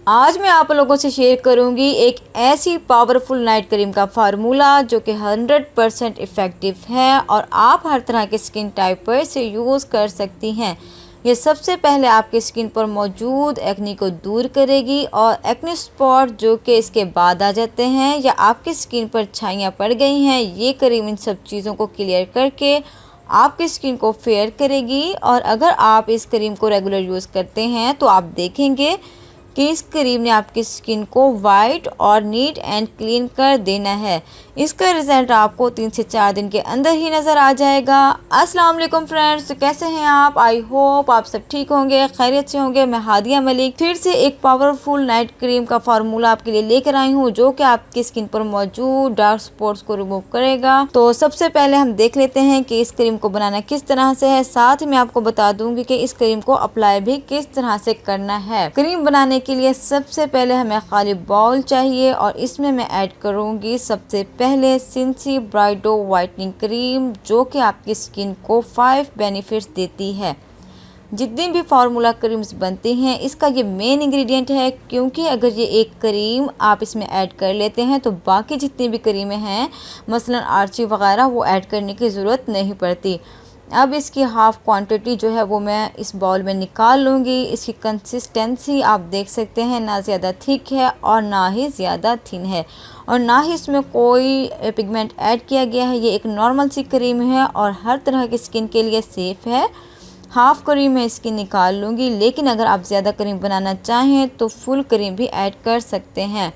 आज मैं आप लोगों से शेयर करूंगी एक ऐसी पावरफुल नाइट क्रीम का फार्मूला जो कि 100% इफ़ेक्टिव है और आप हर तरह के स्किन टाइप पर इसे यूज़ कर सकती हैं। ये सबसे पहले आपकी स्किन पर मौजूद एक्ने को दूर करेगी और एक्ने स्पॉट जो कि इसके बाद आ जाते हैं या आपकी स्किन पर छाइयाँ पड़ गई हैं, ये क्रीम इन सब चीज़ों को क्लियर करके आपकी स्किन को फेयर करेगी। और अगर आप इस क्रीम को रेगुलर यूज़ करते हैं तो आप देखेंगे कि इस क्रीम ने आपकी स्किन को वाइट और नीट एंड क्लीन कर देना है। इसका रिज़ल्ट आपको 3 से 4 दिन के अंदर ही नज़र आ जाएगा। अस्सलाम वालेकुम फ्रेंड्स, कैसे हैं आप? आई होप आप सब ठीक होंगे, खैरियत से होंगे। मैं हादिया मलिक फिर से एक पावरफुल नाइट क्रीम का फार्मूला आपके लिए लेकर आई हूँ जो कि आपकी स्किन पर मौजूद डार्क स्पॉट्स को रिमूव करेगा। तो सबसे पहले हम देख लेते हैं कि इस क्रीम को बनाना किस तरह से है। साथ ही मैं आपको बता दूंगी कि इस क्रीम को अप्लाई भी किस तरह से करना है। क्रीम बनाने के लिए सबसे पहले हमें खाली बाउल चाहिए और इसमें मैं ऐड करूंगी सबसे पहले सिंसी ब्राइडो वाइटनिंग क्रीम जो कि आपकी स्किन को 5 बेनिफिट्स देती है। जितनी भी फार्मूला क्रीम्स बनती हैं इसका ये मेन इंग्रेडिएंट है, क्योंकि अगर ये एक क्रीम आप इसमें ऐड कर लेते हैं तो बाकी जितनी भी क्रीमें हैं मसलन आर्ची वगैरह वो ऐड करने की ज़रूरत नहीं पड़ती। अब इसकी हाफ़ क्वांटिटी जो है वो मैं इस बाउल में निकाल लूँगी। इसकी कंसिस्टेंसी आप देख सकते हैं, ना ज़्यादा थिक है और ना ही ज़्यादा थिन है और ना ही इसमें कोई पिगमेंट ऐड किया गया है। ये एक नॉर्मल सी क्रीम है और हर तरह की स्किन के लिए सेफ़ है। हाफ़ क्रीम मैं इसकी निकाल लूँगी, लेकिन अगर आप ज़्यादा क्रीम बनाना चाहें तो फुल क्रीम भी ऐड कर सकते हैं।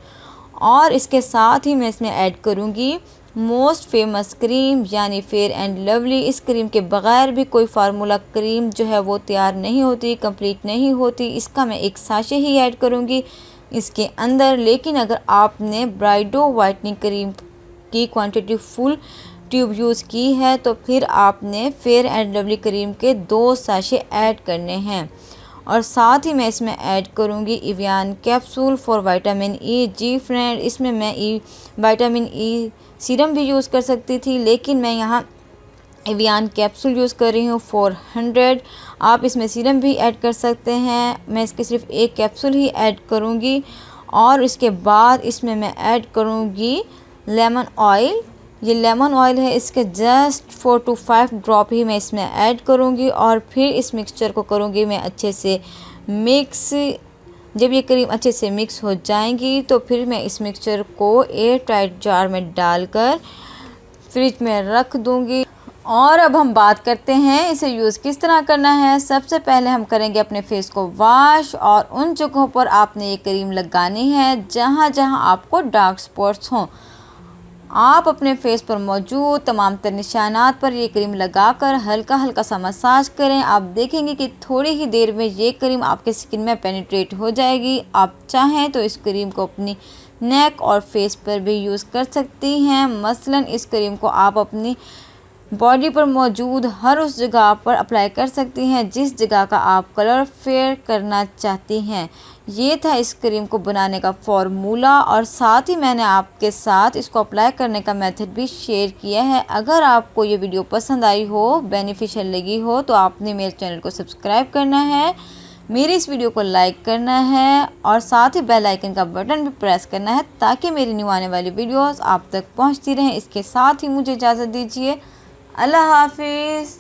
और इसके साथ ही मैं इसमें ऐड करूँगी मोस्ट फेमस क्रीम यानी फेयर एंड लवली। इस क्रीम के बगैर भी कोई फार्मूला क्रीम जो है वो तैयार नहीं होती, कंप्लीट नहीं होती। इसका मैं एक साशे ही ऐड करूँगी इसके अंदर। लेकिन अगर आपने ब्राइडो वाइटनिंग क्रीम की क्वांटिटी फुल ट्यूब यूज़ की है तो फिर आपने फेयर एंड लवली क्रीम के 2 साशे ऐड करने हैं। और साथ ही मैं इसमें ऐड करूँगी Evion capsule for vitamin E. जी फ्रेंड, इसमें मैं विटामिन ई सीरम भी यूज़ कर सकती थी, लेकिन मैं यहाँ इवियान कैप्सूल यूज़ कर रही हूँ 400। आप इसमें सीरम भी ऐड कर सकते हैं। मैं इसके सिर्फ एक कैप्सूल ही ऐड करूँगी और इसके बाद इसमें मैं ऐड करूँगी लेमन ऑयल। ये लेमन ऑयल है, इसके जस्ट 4 to 5 ड्रॉप ही मैं इसमें ऐड करूँगी और फिर इस मिक्सचर को करूँगी मैं अच्छे से मिक्स। जब ये क्रीम अच्छे से मिक्स हो जाएंगी तो फिर मैं इस मिक्सचर को एयर टाइट जार में डालकर फ्रिज में रख दूँगी। और अब हम बात करते हैं इसे यूज़ किस तरह करना है। सबसे पहले हम करेंगे अपने फेस को वॉश और उन जगहों पर आपने ये क्रीम लगानी है जहाँ जहाँ आपको डार्क स्पॉट्स हों। आप अपने फेस पर मौजूद तमाम तर निशानात पर ये क्रीम लगाकर हल्का हल्का सा मसाज करें। आप देखेंगे कि थोड़ी ही देर में ये क्रीम आपके स्किन में पेनिट्रेट हो जाएगी। आप चाहें तो इस क्रीम को अपनी नेक और फेस पर भी यूज़ कर सकती हैं। मसलन इस क्रीम को आप अपनी बॉडी पर मौजूद हर उस जगह पर अप्लाई कर सकती हैं जिस जगह का आप कलर फेयर करना चाहती हैं। ये था इस क्रीम को बनाने का फार्मूला और साथ ही मैंने आपके साथ इसको अप्लाई करने का मेथड भी शेयर किया है। अगर आपको ये वीडियो पसंद आई हो, बेनिफिशियल लगी हो तो आपने मेरे चैनल को सब्सक्राइब करना है, मेरी इस वीडियो को लाइक करना है और साथ ही बेल आइकन का बटन भी प्रेस करना है ताकि मेरी न्यू आने वाली वीडियोस आप तक पहुंचती रहें। इसके साथ ही मुझे इजाज़त दीजिए। अल्लाह हाफिज़।